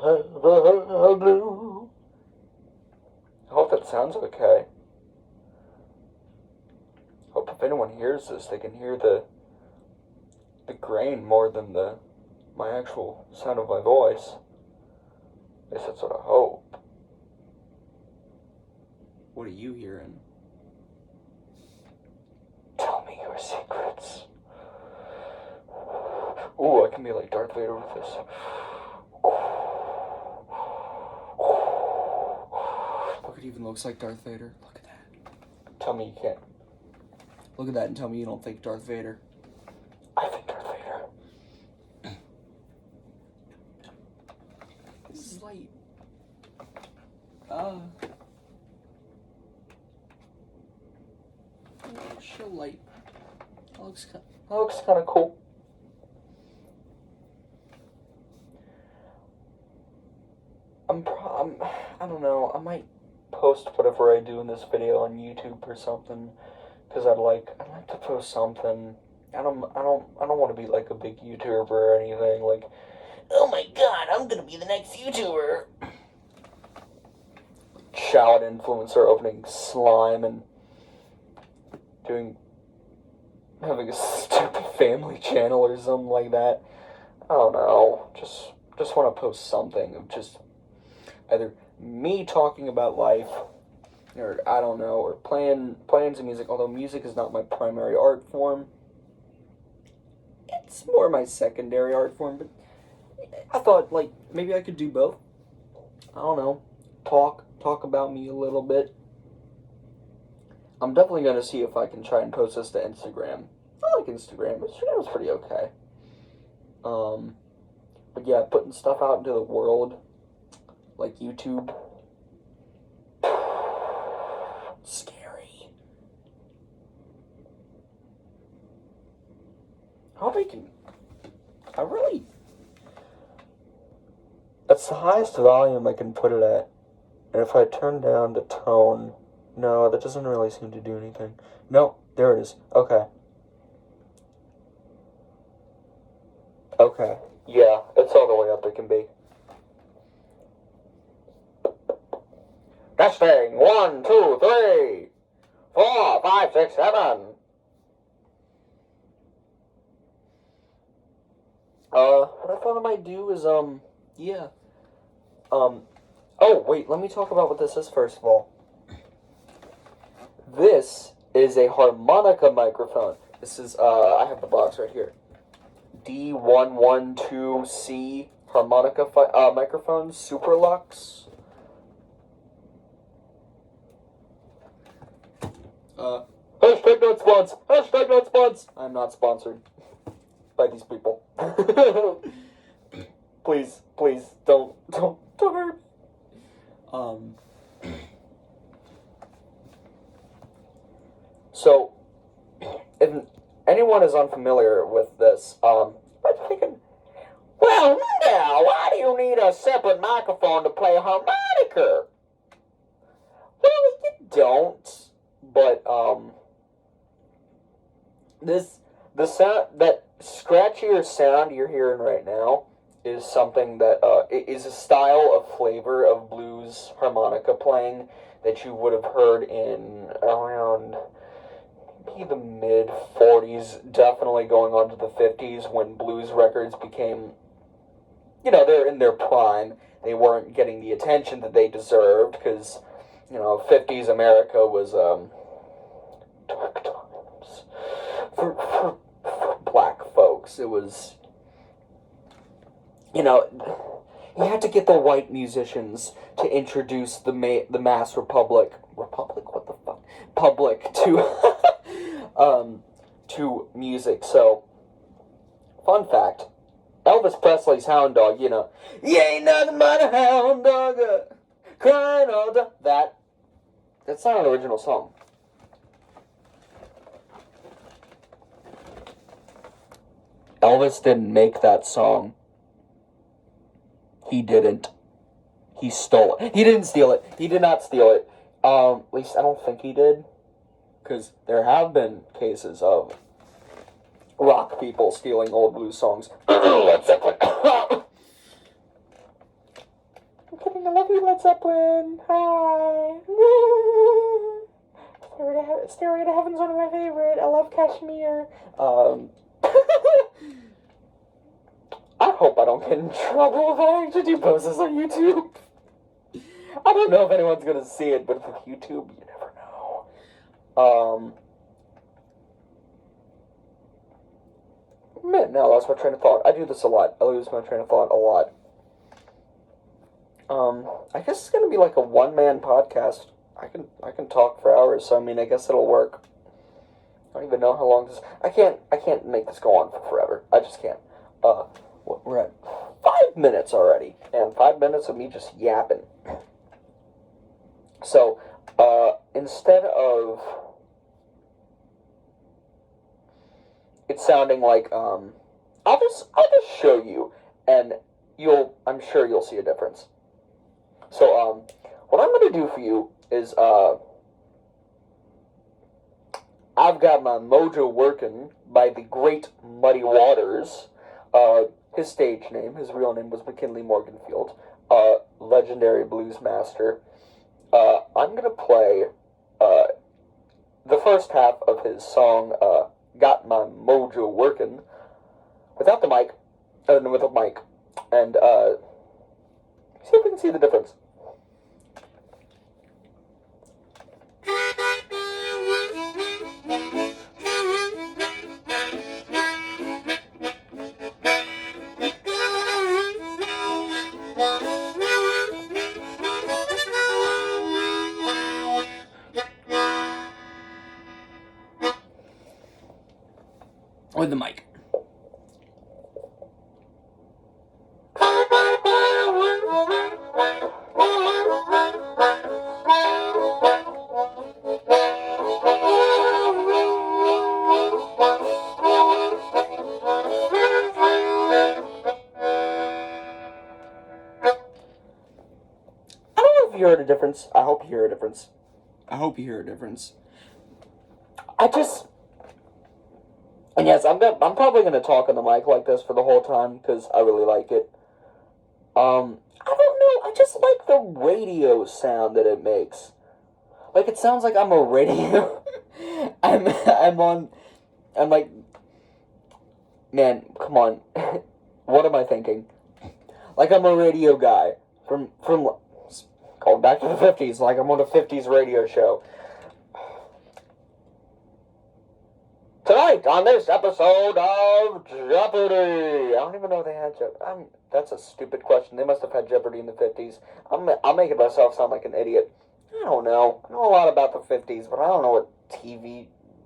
blue. I hope that sounds okay. I hope if anyone hears this, they can hear the grain more than my actual sound of my voice. At least that's what I hope. What are you hearing? Tell me your secrets. Ooh, I can be like Darth Vader with this. Look, it even looks like Darth Vader. Look at that. Tell me you can't. Look at that and tell me you don't think Darth Vader. I think Darth Vader. This is light. Show light. That looks kind of cool. I don't know. I might post whatever I do in this video on YouTube or something, because I'd like to post something. I don't want to be like a big YouTuber or anything. Like, oh my god, I'm gonna be the next YouTuber. Child influencer opening slime and having a stupid family channel or something like that. I don't know. Just want to post something of just either me talking about life, or I don't know, or playing some music. Although music is not my primary art form, it's more my secondary art form. But I thought like maybe I could do both. I don't know. Talk about me a little bit. I'm definitely gonna see if I can try and post this to Instagram. I like Instagram. Instagram's pretty okay. But yeah, putting stuff out into the world, like YouTube, scary. How they can? That's the highest volume I can put it at. And if I turn down the tone, no, that doesn't really seem to do anything. No, there it is. Okay. Okay. Yeah, it's all the way up it can be. Testing. 1, 2, 3, 4, 5, 6, 7. What I thought I might do is, yeah. Oh, wait, let me talk about what this is first of all. This is a harmonica microphone. This is, I have the box right here. D112C harmonica microphone, Super Lux. Hashtag not sponsored. Hashtag not sponsored. I'm not sponsored by these people. Please, don't hurt me. So, if anyone is unfamiliar with this, I'm thinking, well, now, why do you need a separate microphone to play harmonica? Well, you don't, but, the sound, that scratchier sound you're hearing right now is something that, is a style of flavor of blues harmonica playing that you would have heard in around maybe the mid-40s, definitely going on to the 50s, when blues records became, they're in their prime. They weren't getting the attention that they deserved, because, 50s America was, dark times for black folks. It was, you had to get the white musicians to introduce the mass public to to music. So, fun fact, Elvis Presley's Hound Dog, you ain't nothing but a hound dog, crying all the... That's not an original song. Elvis didn't make that song. He didn't. He stole it. He didn't steal it. He did not steal it. At least I don't think he did. Because there have been cases of rock people stealing old blues songs. I'm kidding. I love you, Led Zeppelin. Hi. Stairway to Heaven's one of my favorite. I love Kashmir. I hope I don't get in trouble if I actually do post this on YouTube. I don't know if anyone's gonna see it, but with YouTube, you never know. Man, now I lost my train of thought. I do this a lot. I lose my train of thought a lot. I guess it's gonna be like a one-man podcast. I can talk for hours, so I mean, I guess it'll work. I don't even know how long this. I can't make this go on for forever. I just can't. We're at 5 minutes already, and 5 minutes of me just yapping. So, instead of it sounding like I'll just show you, and I'm sure you'll see a difference. So, what I'm gonna do for you is I've got my mojo working by the great Muddy Waters. His stage name, his real name was McKinley Morganfield, legendary blues master. I'm gonna play the first half of his song, "Got My Mojo Workin'," without the mic, with a mic, and see if we can see the difference. With the mic. I don't know if you heard a difference. I hope you hear a difference. And yes, I'm probably gonna talk on the mic like this for the whole time because I really like it. I don't know. I just like the radio sound that it makes. Like, it sounds like I'm a radio. I'm like, man, come on. What am I thinking? Like, I'm a radio guy from going back to the 50s. Like, I'm on a 50s radio show. Tonight, on this episode of Jeopardy! I don't even know if they had Jeopardy. That's a stupid question. They must have had Jeopardy in the 50s. I'm making myself sound like an idiot. I don't know. I know a lot about the 50s, but I don't know what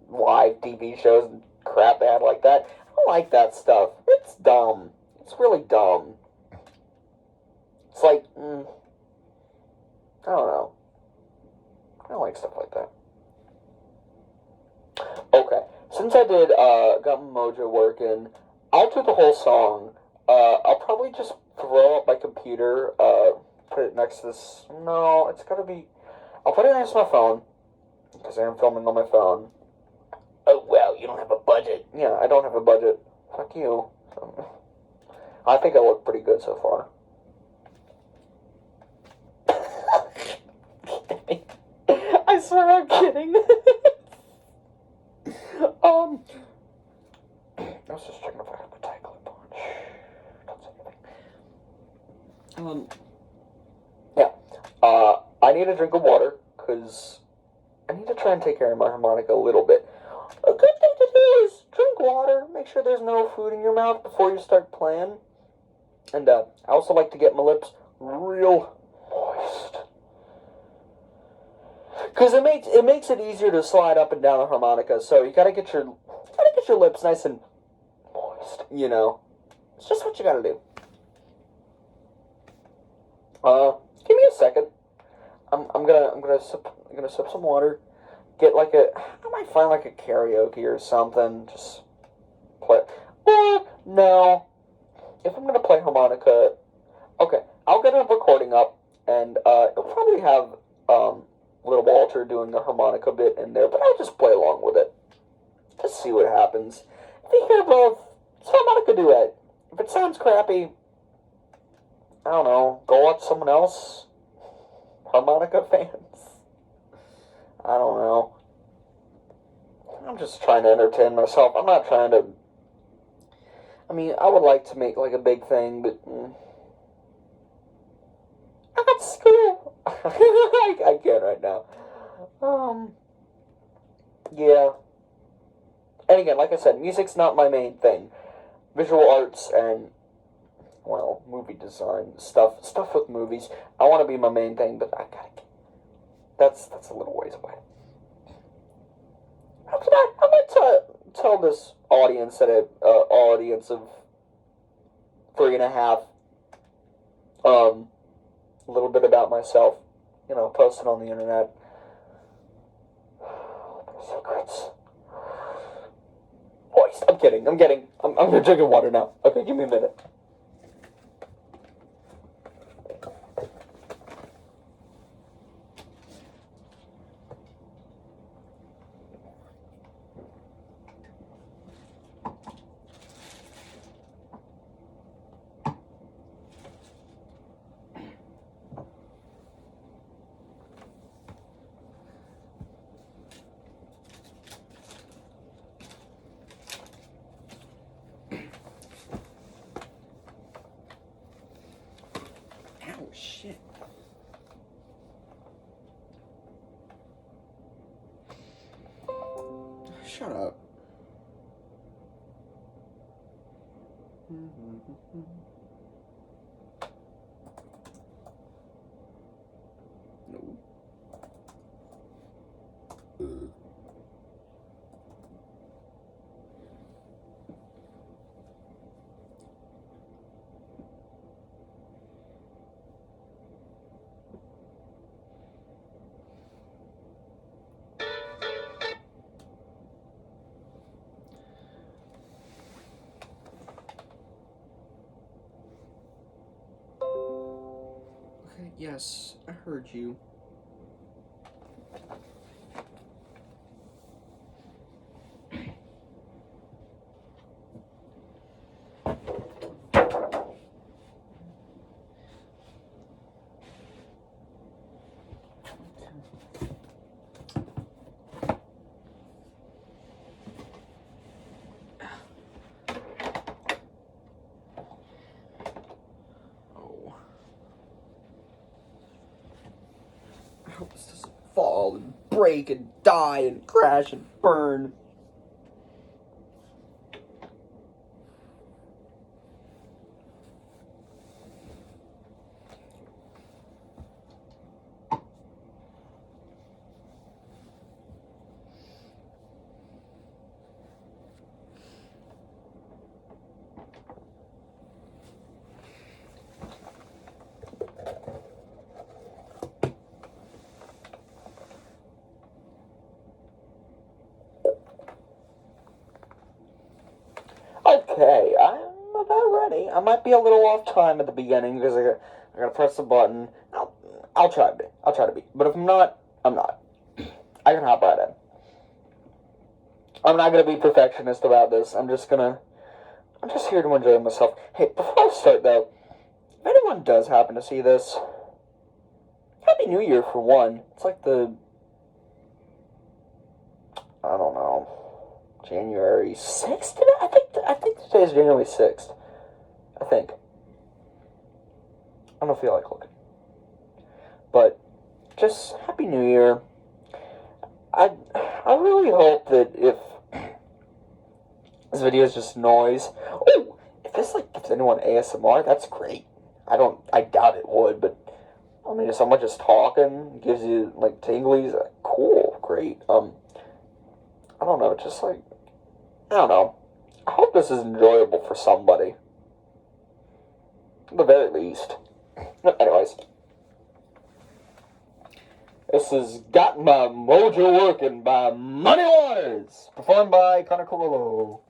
live TV shows and crap they had like that. I don't like that stuff. It's dumb. It's really dumb. It's like, I don't know. I don't like stuff like that. Okay. Since I did Got My Mojo Working, I'll do the whole song. I'll probably just throw up my computer, put it next to this. No, it's gotta be. I'll put it next to my phone, because I am filming on my phone. Oh, well, you don't have a budget. Yeah, I don't have a budget. Fuck you. So, I think I look pretty good so far. I swear I'm kidding. I was just checking if I had the tie clip on. Don't say anything. Yeah. I need a drink of water, because I need to try and take care of my harmonica a little bit. A good thing to do is drink water. Make sure there's no food in your mouth before you start playing. And I also like to get my lips real moist. Because it makes it easier to slide up and down the harmonica, so you gotta get your lips nice and moist, you know. It's just what you gotta do. Give me a second. I'm gonna sip some water. Get like I might find like a karaoke or something. Just play. No. If I'm gonna play harmonica, okay, I'll get a recording up, and it'll probably have Little Walter doing the harmonica bit in there, but I'll just play along with it. Just see what happens. If you hear both, it's a harmonica duet. If it sounds crappy, I don't know, go watch someone else, harmonica fans. I don't know. I'm just trying to entertain myself. I'm not trying to. I mean, I would like to make like a big thing, but I got school. I can't right now. Yeah. And again, like I said, music's not my main thing. Visual arts and, well, movie design stuff with movies. I want to be my main thing, but I gotta. That's a little ways away. I might tell this audience that audience of 3.5, a little bit about myself. You know, post it on the internet. Secrets. Moist. I'm kidding. I'm drinking water now. Okay, give me a minute. Ow, shit. Shut up. No. Okay, yes, I heard you. I hope this doesn't fall and break and die and crash and burn. Okay, I'm about ready. I might be a little off time at the beginning because I gotta press the button. I'll try to be. I'll try to be. But if I'm not, I'm not. I can hop right in. I'm not gonna be perfectionist about this. I'm just here to enjoy myself. Hey, before I start though, if anyone does happen to see this, Happy New Year for one. It's like I don't know, January 6th today? I think today is January 6th. I think. I don't feel like looking. But just Happy New Year. I really hope that if this video is just noise. Oh, if this like gives anyone ASMR, that's great. I doubt it would, but I mean, if someone just talking gives you like tinglies, cool, great. I don't know, just like, I don't know. I hope this is enjoyable for somebody. At the very least. Anyways. This has Got My Mojo Working by Money Waters. Performed by Connor Cololo.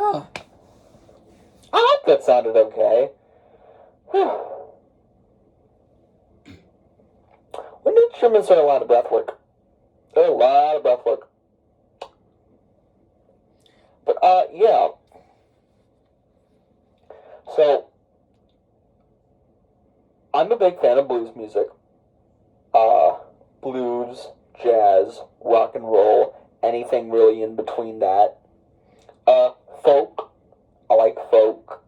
Oh, I hope that sounded okay. Wind instruments are a lot of breath work. They're a lot of breath work. But, yeah. So, I'm a big fan of blues music. Blues, jazz, rock and roll, anything really in between that. Folk. I like folk.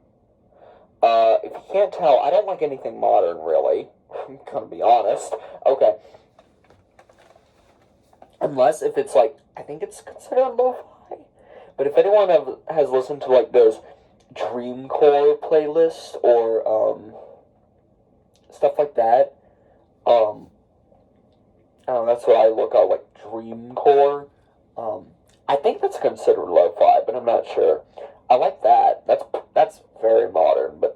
If you can't tell, I don't like anything modern, really. I'm gonna be honest. Okay. Unless if it's like, I think it's considered lo-fi. But if anyone has listened to like those dreamcore playlists or stuff like that, I don't know, that's what I look at, like dreamcore. I think that's considered lo-fi, but I'm not sure. I like that. That's very modern, but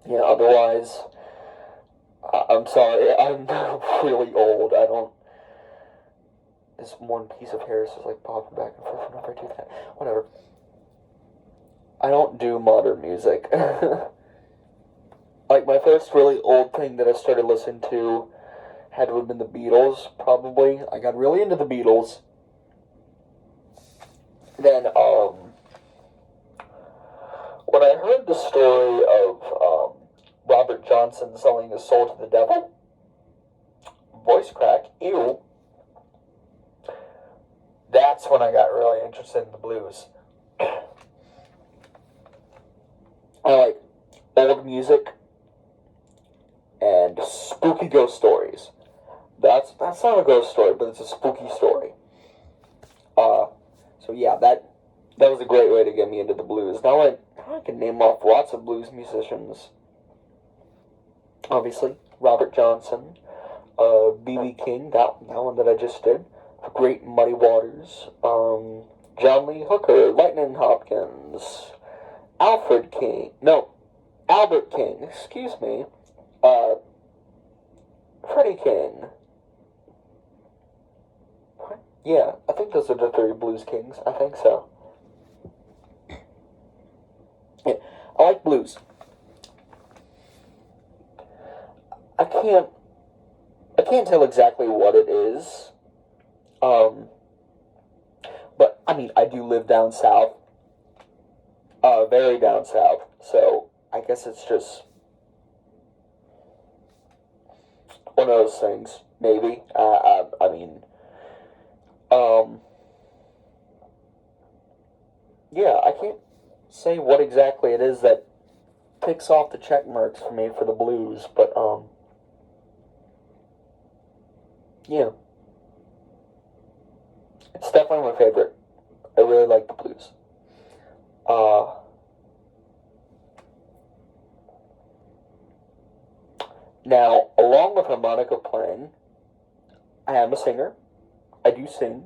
yeah. Otherwise, I'm sorry. I'm really old. I don't. This one piece of hair is just like popping back and forth whenever I do that. Whatever. I don't do modern music. Like my first really old thing that I started listening to had to have been the Beatles, probably. I got really into the Beatles. Then, when I heard the story of Robert Johnson selling his soul to the devil, voice crack, ew, that's when I got really interested in the blues. I like old music and spooky ghost stories. That's not a ghost story, but it's a spooky story. So yeah, that was a great way to get me into the blues. Now I can name off lots of blues musicians. Obviously, Robert Johnson, B.B. King, that one that I just did, the Great Muddy Waters, John Lee Hooker, Lightning Hopkins, Albert King, excuse me, Freddie King. Yeah, I think those are the three blues kings. I think so. Yeah, I like blues. I can't tell exactly what it is. But I mean, I do live down south. Very down south. So I guess it's just one of those things. Maybe. I mean. Yeah, I can't say what exactly it is that ticks off the check marks for me for the blues, but, yeah. It's definitely my favorite. I really like the blues. Now, along with harmonica playing, I am a singer. I do sing.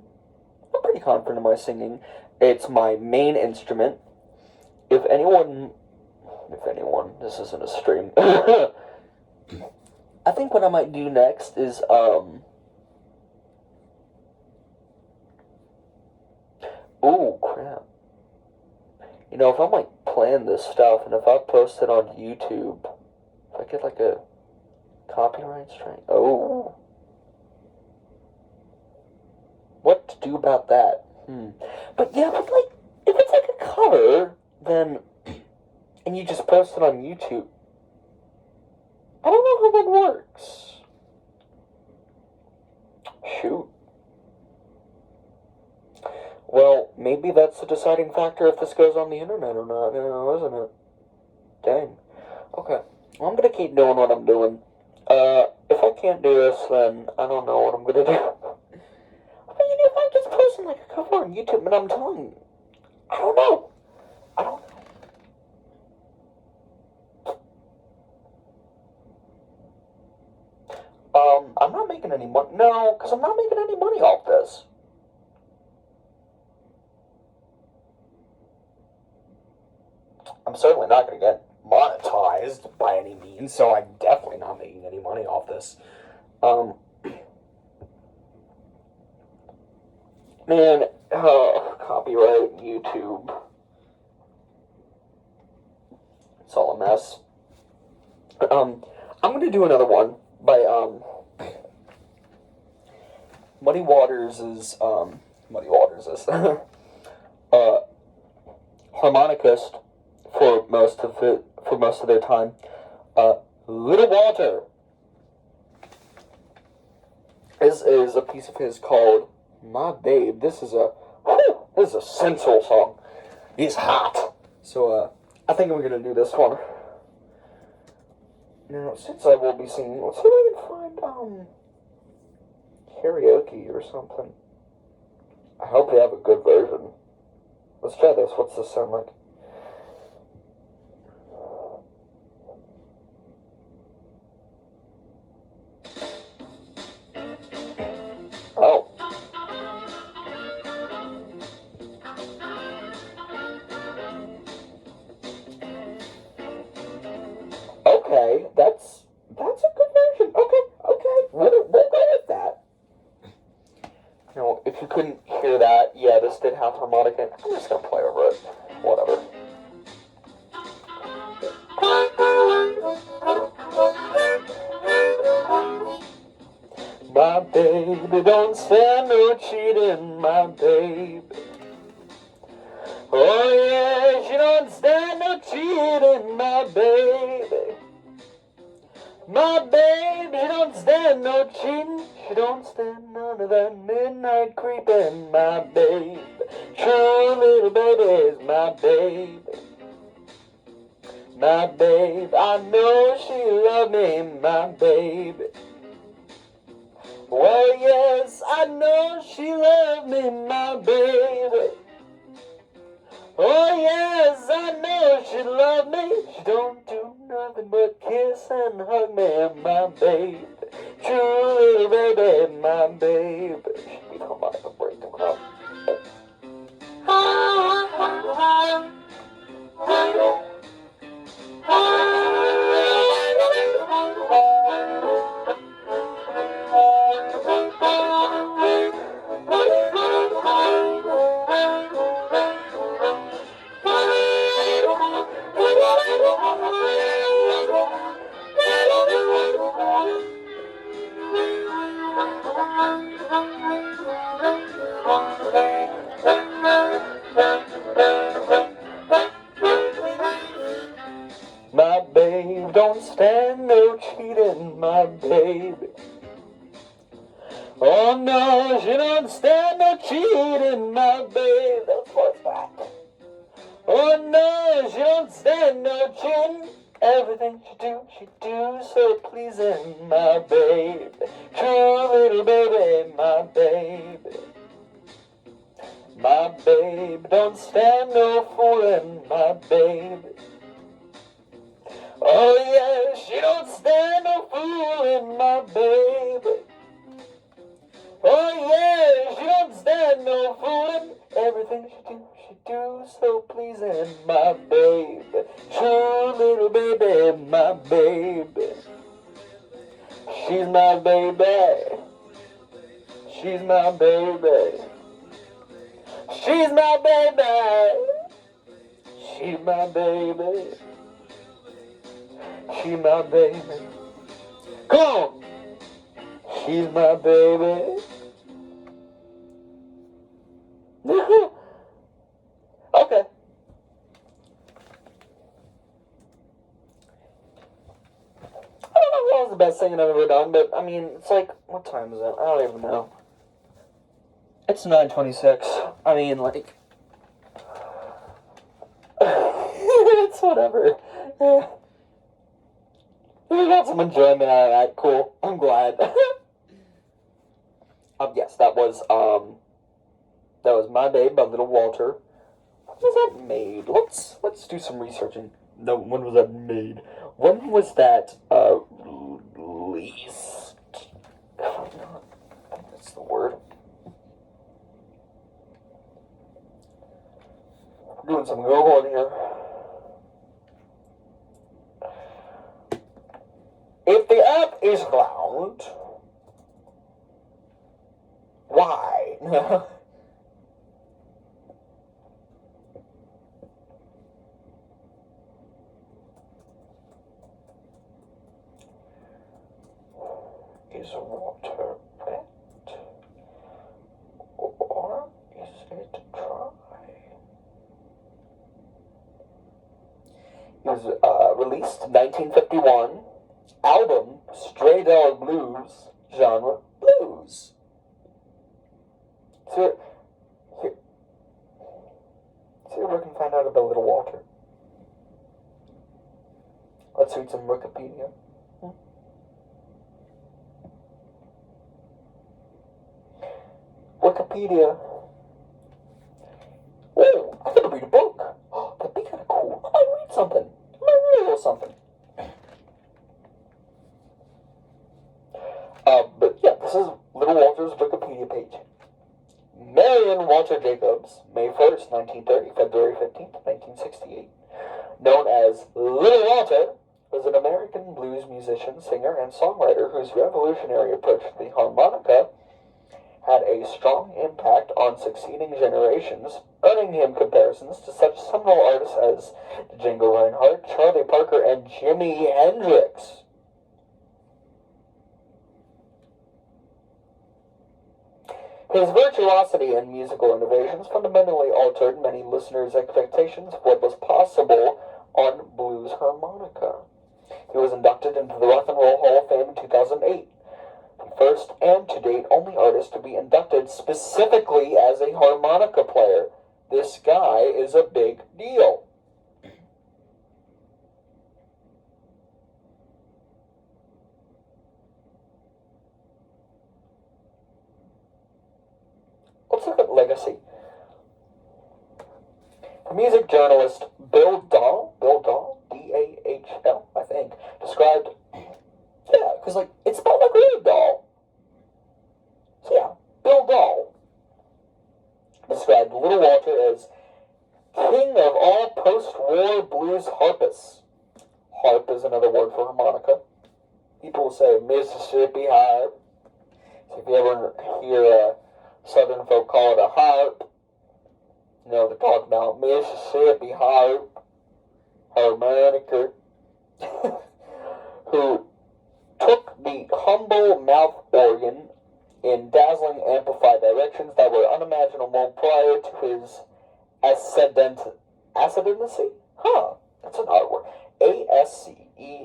I'm pretty confident in my singing. It's my main instrument. If anyone, this isn't a stream. I think what I might do next is, ooh, crap. You know, if I'm like playing this stuff and if I post it on YouTube, if I get like a copyright strike, oh, what to do about that? But yeah, but like, if it's like a cover, then, and you just post it on YouTube, I don't know how that works. Shoot. Well, maybe that's the deciding factor if this goes on the internet or not, isn't it? Dang. Okay. Well, I'm gonna keep doing what I'm doing. If I can't do this, then I don't know what I'm gonna do. I mean, if I'm just posting like a cover on YouTube, and I'm telling you, I don't know. I don't know. I'm not making any money. No, because I'm not making any money off this. I'm certainly not going to get monetized by any means, so I'm definitely not making any money off this. Man, copyright, YouTube. It's all a mess. I'm going to do another one by, Muddy Waters is harmonicist for most of their time. Little Walter is a piece of his called My Babe. This is a sensual song. He's hot. So I think we're gonna do this one. Now, since I will be singing, let's see if I can find karaoke or something. I hope they have a good version. Let's try this. What's this sound like? Oh. Okay, that's a good version. Okay, we'll go with that. You know, if you couldn't hear that, yeah, this did have harmonica. I'm just gonna play over it. Whatever. My baby don't stand no cheating, my baby. Oh yeah, she don't stand no cheating, my baby. My baby don't stand no cheating. She don't stand none of that midnight creeping, my baby. True little baby is my baby. My babe, I know she loved me, my baby. Well, yes, I know she loved me, my baby. Oh, yes, I know she loved me. She don't do nothing but kiss and hug me, my baby. True little baby, my baby. Should be harmonica break coming up. My babe don't stand no cheating, my baby. Oh no, she don't stand no cheating, my babe. That's what's back. Oh no, she don't stand no cheating. Everything she do so pleasing, my babe. True little baby, my baby. My babe don't stand no fooling, my baby. Oh yeah, she don't stand no fooling, my baby. Oh yeah, she don't stand no fooling. Everything she do so pleasing, my babe. True little baby, my baby. She's my baby. She's my baby. She's my baby. She's my baby. She's my baby. Come on! She's my baby. Okay. I don't know if that was the best thing I've ever done, but I mean, it's like, what time is it? I don't even know. It's 9:26. I mean, like, it's whatever. We got some enjoyment out of that. Cool. I'm glad. Yes, that was My Babe by Little Walter. When was that made? Let's do some researching. No, when was that made? When was that released? I think that's the word. Doing some Googling here. If the app is found, why? Is water wet? Or is it dry? It was released in 1951. Album, Stray Dog Blues. Genre, blues. So, here. See if we can find out about Little Walter. Let's read some Wikipedia. Wikipedia. Oh, I'm gonna read a book. Oh, that'd be kind of cool. I might read something. I might read a little something. But yeah, this is Little Walter's Wikipedia page. Marion Walter Jacobs, May 1st, 1930, February 15th, 1968. Known as Little Walter, was an American blues musician, singer, and songwriter whose revolutionary approach to the harmonica had a strong impact on succeeding generations, earning him comparisons to such seminal artists as Django Reinhardt, Charlie Parker, and Jimi Hendrix. His virtuosity and musical innovations fundamentally altered many listeners' expectations of what was possible on blues harmonica. He was inducted into the Rock and Roll Hall of Fame in 2008. The first and to date only artist to be inducted specifically as a harmonica player. This guy is a big deal. Let's look at legacy. The music journalist Bill Dahl, D-A-H-L, I think, described, yeah, because, like, it's spelled like Weird Doll. So, yeah, Bill Dahl described Little Walter as king of all post-war blues harpists. Harp is another word for harmonica. People say Mississippi harp. So if you ever hear Southern folk call it a harp, you know, they're talking about Mississippi harp, harmonica, who took the humble mouth organ in dazzling amplified directions that were unimaginable prior to his ascendancy? Huh, that's an odd word. Ascendancy.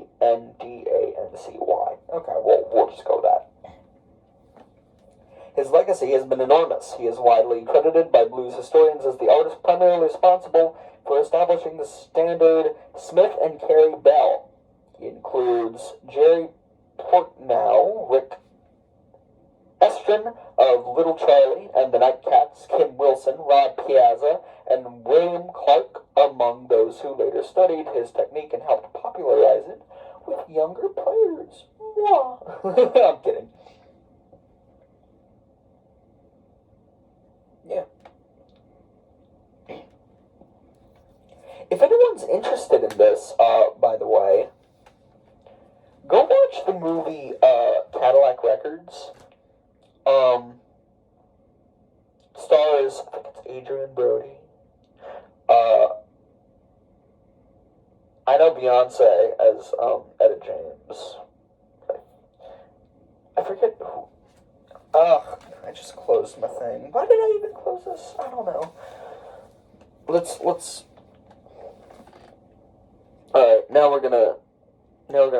Okay, well, we'll just go with that. His legacy has been enormous. He is widely credited by blues historians as the artist primarily responsible for establishing the standard Smith and Carey Bell. He includes Jerry Portnow, Rick Estrin of Little Charlie and the Nightcats, Kim Wilson, Rod Piazza, and William Clark among those who later studied his technique and helped popularize it with younger players. I'm kidding. Yeah. If anyone's interested in this, by the way, go watch the movie Cadillac Records. Stars, I think it's Adrian Brody, I know Beyonce as Etta James. I forget who. Ugh, I just closed my thing. Why did I even close this? I don't know. Let's. All right, now we're gonna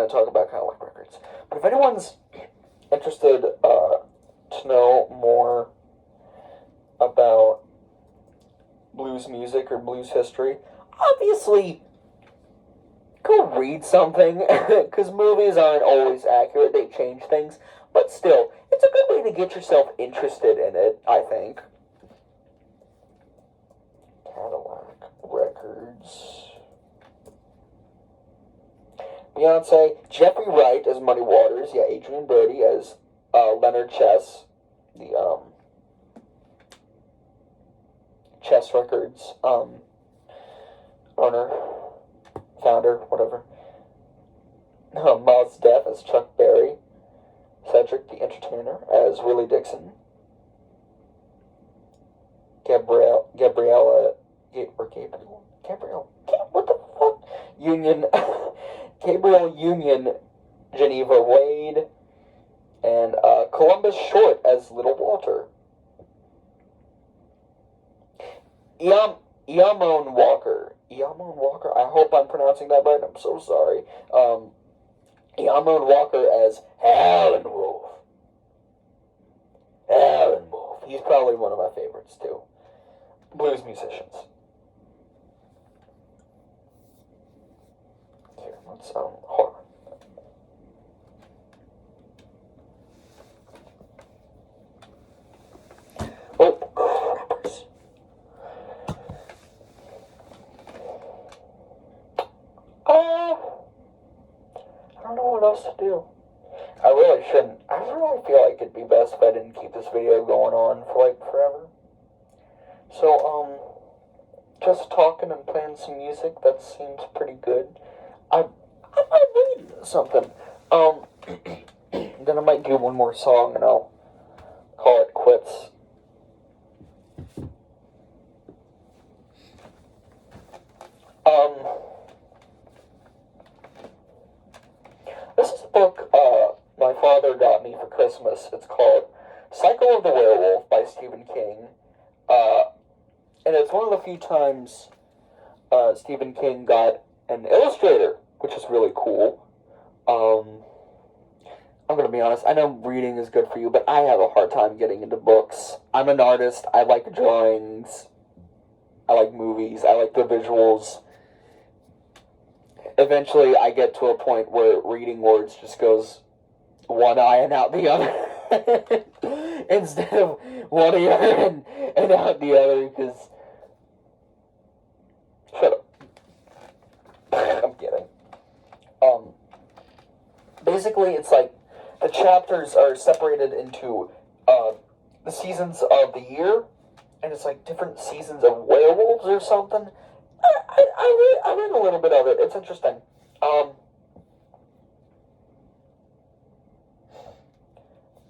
talk about kind of like records. But if anyone's interested to know more about blues music or blues history, obviously go read something, because movies aren't always accurate. They change things, but still, it's a good way to get yourself interested in it, I think. Cadillac Records. Beyonce, Jeffrey Wright as Muddy Waters, yeah, Adrian Brody as Leonard Chess, the Chess Records owner, founder, whatever. Mos Def as Chuck Berry, Cedric the Entertainer as Willie Dixon, Gabrielle, what the fuck? Gabriel Union, Geneva Wade, and Columbus Short as Little Walter. Eamon Walker, I hope I'm pronouncing that right, I'm so sorry. Eamon Walker as Howlin' Wolf. He's probably one of my favorites, too. Blues musicians. Here, let's, hold on. Oh, crappers. I don't know what else to do. I really shouldn't. I really feel like it'd be best if I didn't keep this video going on for like forever. So, just talking and playing some music, that seems pretty good. I might read something. Then I might do one more song and I'll call it quits. This is a book my father got me for Christmas. It's called Cycle of the Werewolf by Stephen King. And it's one of the few times Stephen King got an illustrator, which is really cool. I'm going to be honest, I know reading is good for you, but I have a hard time getting into books. I'm an artist. I like drawings. I like movies. I like the visuals. Eventually, I get to a point where reading words just goes one eye and out the other. Instead of one ear and out the other, because... Shut up. I'm kidding. Basically, it's like the chapters are separated into the seasons of the year, and it's like different seasons of werewolves or something. I read a little bit of it. It's interesting.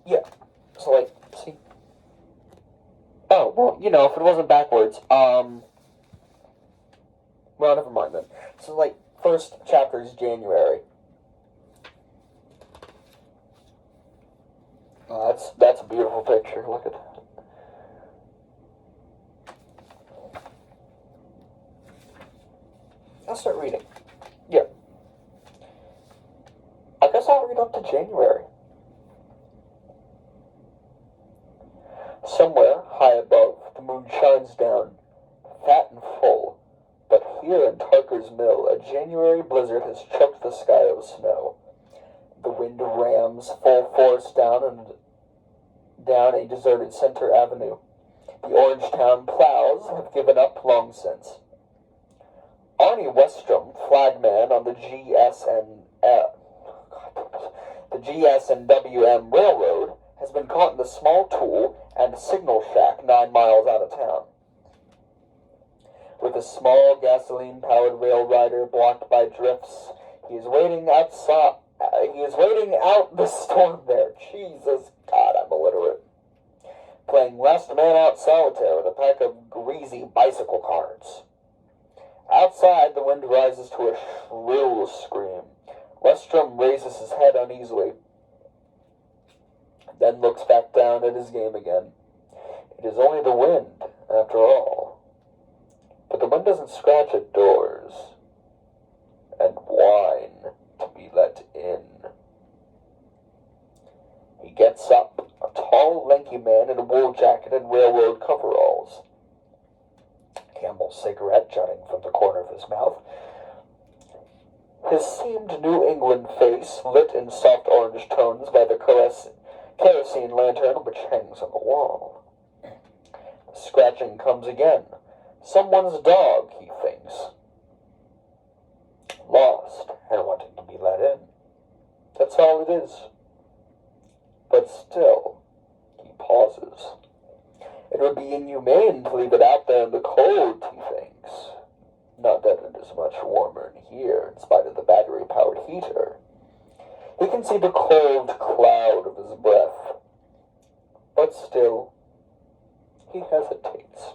Yeah. So, like, see? Oh, well, you know, if it wasn't backwards, well, never mind then. So, like, first chapter is January. That's a beautiful picture. Look at that. I'll start reading. Yeah. I guess I'll read up to January. Somewhere, high above, the moon shines down, fat and full. But here in Tarker's Mill, a January blizzard has choked the sky of snow. The wind rams full force down a deserted Center Avenue. The Orangetown plows have given up long since. Arnie Westrom, flagman on the GS and WM Railroad, has been caught in the small tool and signal shack 9 miles out of town. With a small gasoline-powered rail rider blocked by drifts, he is waiting out the storm there. Jesus, God, I'm illiterate. Playing last man out solitaire with a pack of greasy bicycle cards. Outside, the wind rises to a shrill scream. Westrom raises his head uneasily, then looks back down at his game again. It is only the wind, after all. But the wind doesn't scratch at doors and whine to be let in. He gets up, a tall, lanky man in a wool jacket and railroad coveralls. Campbell's cigarette jutting from the corner of his mouth. His seamed New England face lit in soft orange tones by the kerosene lantern which hangs on the wall. The scratching comes again. Someone's dog, he thinks. Lost and wanting to be let in. That's all it is. But still, he pauses. It would be inhumane to leave it out there in the cold, he thinks. Not that it is much warmer in here, in spite of the battery-powered heater. He can see the cold cloud of his breath. But still, he hesitates.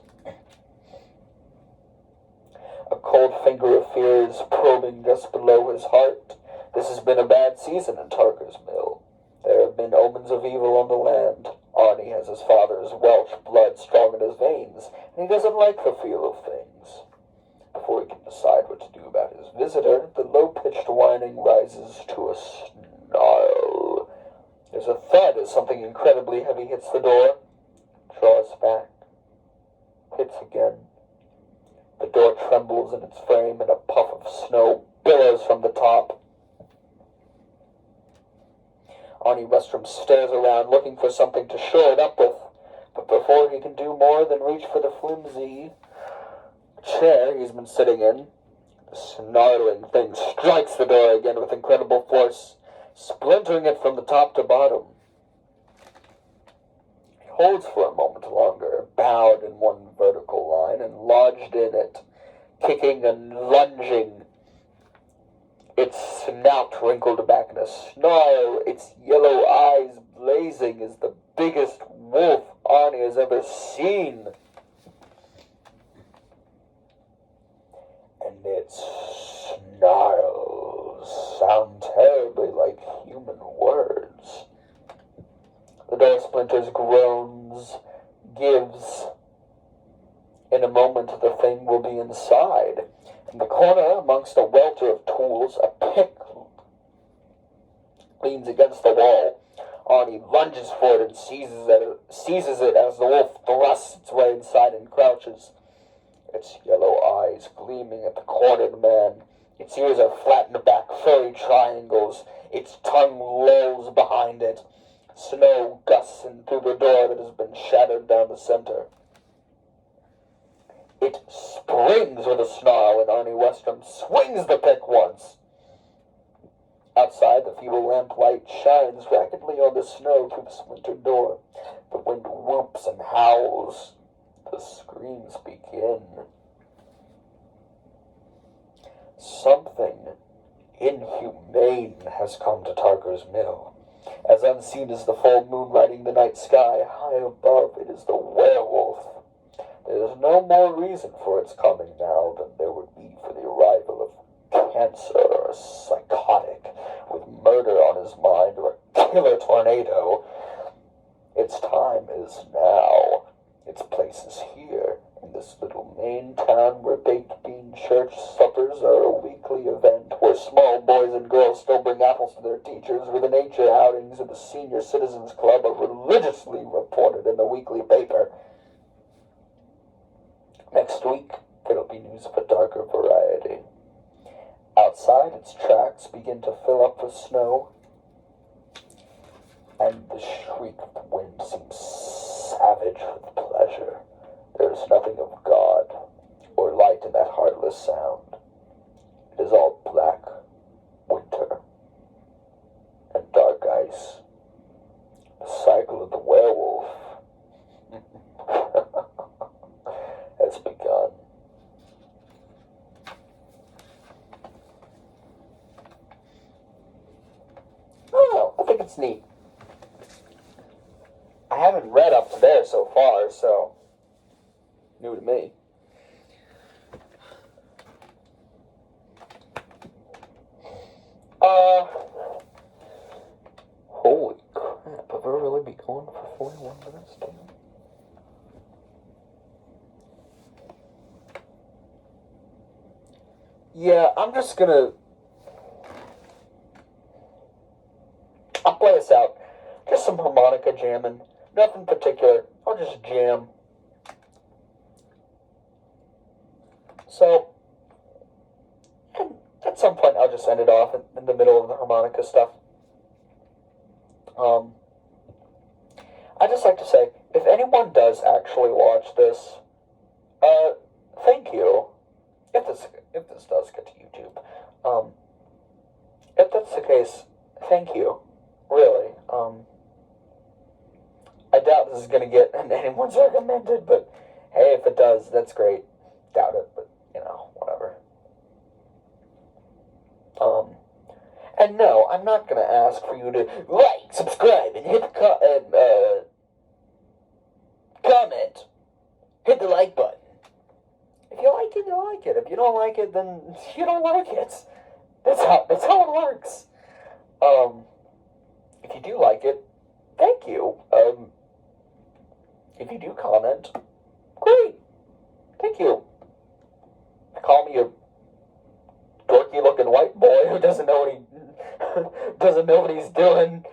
A cold finger of fear is probing just below his heart. This has been a bad season in Tarker's Mill. There have been omens of evil on the land. Arnie has his father's Welsh blood strong in his veins, and he doesn't like the feel of things. Before he can decide what to do about his visitor, the low-pitched whining rises to a snarl. There's a thud as something incredibly heavy hits the door, draws back, hits again. The door trembles in its frame, and a puff of snow billows from the top. Arnie Westrom stares around, looking for something to shore it up with, but before he can do more than reach for the flimsy chair he's been sitting in, the snarling thing strikes the door again with incredible force, splintering it from the top to bottom. He holds for a moment longer, bowed in one vertical line and lodged in it, kicking and lunging, its snout wrinkled back in a snarl, its yellow eyes blazing as the biggest wolf Arnie has ever seen. And its snarls sound terribly like human words. The door splinters, groans, gives. In a moment, the thing will be inside. In the corner, amongst a welter of tools, a pick leans against the wall. Arnie lunges for it and seizes it as the wolf thrusts its way inside and crouches. Its yellow eyes gleaming at the cornered man. Its ears are flattened back, furry triangles. Its tongue lolls behind it. Snow gusts in through the door that has been shattered down the center. It springs with a snarl, and Arnie Westrom swings the pick once. Outside, the feeble lamplight shines rapidly on the snow through the splintered door. The wind whoops and howls. The screams begin. Something inhumane has come to Tarker's Mill. As unseen as the full moon lighting the night sky, high above it is the werewolf. There is no more reason for its coming now than there would be for the arrival of cancer or a psychotic with murder on his mind or a killer tornado. Its time is now. Its place is here, in this little Maine town where baked bean church suppers are a weekly event, where small boys and girls still bring apples to their teachers, where the nature outings of the Senior Citizens Club are religiously reported in the weekly paper. Next week, there'll be news of a darker variety. Outside, its tracks begin to fill up with snow, and the shriek of the wind seems savage with pleasure. There is nothing of God or light in that heartless sound. It is all black winter and dark ice. The cycle of the werewolf has begun. Oh, I think it's neat. I haven't read up to there so far, so new to me. ever really be going for 41 minutes, damn. Yeah, I'm just gonna... I'll play us out. Just some harmonica jamming. Nothing particular. I'll just jam. So, and at some point I'll just end it off in the middle of the harmonica stuff. I just like to say, if anyone does actually watch this, thank you. If this does get to YouTube, if that's the case, thank you. Really. I doubt this is gonna get anyone's recommended, but hey, if it does, that's great. Doubt it, but whatever. And no, I'm not gonna ask for you to like, subscribe, and hit the comment. Hit the like button. If you like it, you like it. If you don't like it, then you don't like it. That's how it works. If you do like it, thank you. If you do comment, great. Thank you. Call me a dorky-looking white boy who doesn't know what he's doing.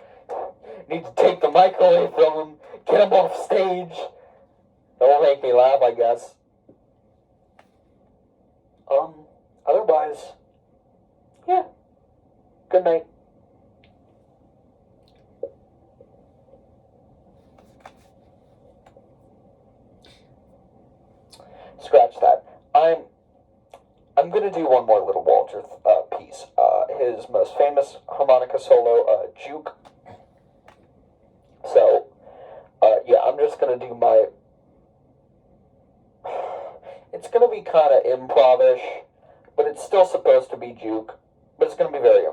Need to take the mic away from him. Get him off stage. That will make me laugh, I guess. Otherwise, yeah. Good night. Scratch that. I'm gonna do one more Little Walter piece. His most famous harmonica solo, Juke. So, yeah, I'm just gonna do my... It's gonna be kind of improv-ish, but it's still supposed to be Juke. But it's gonna be very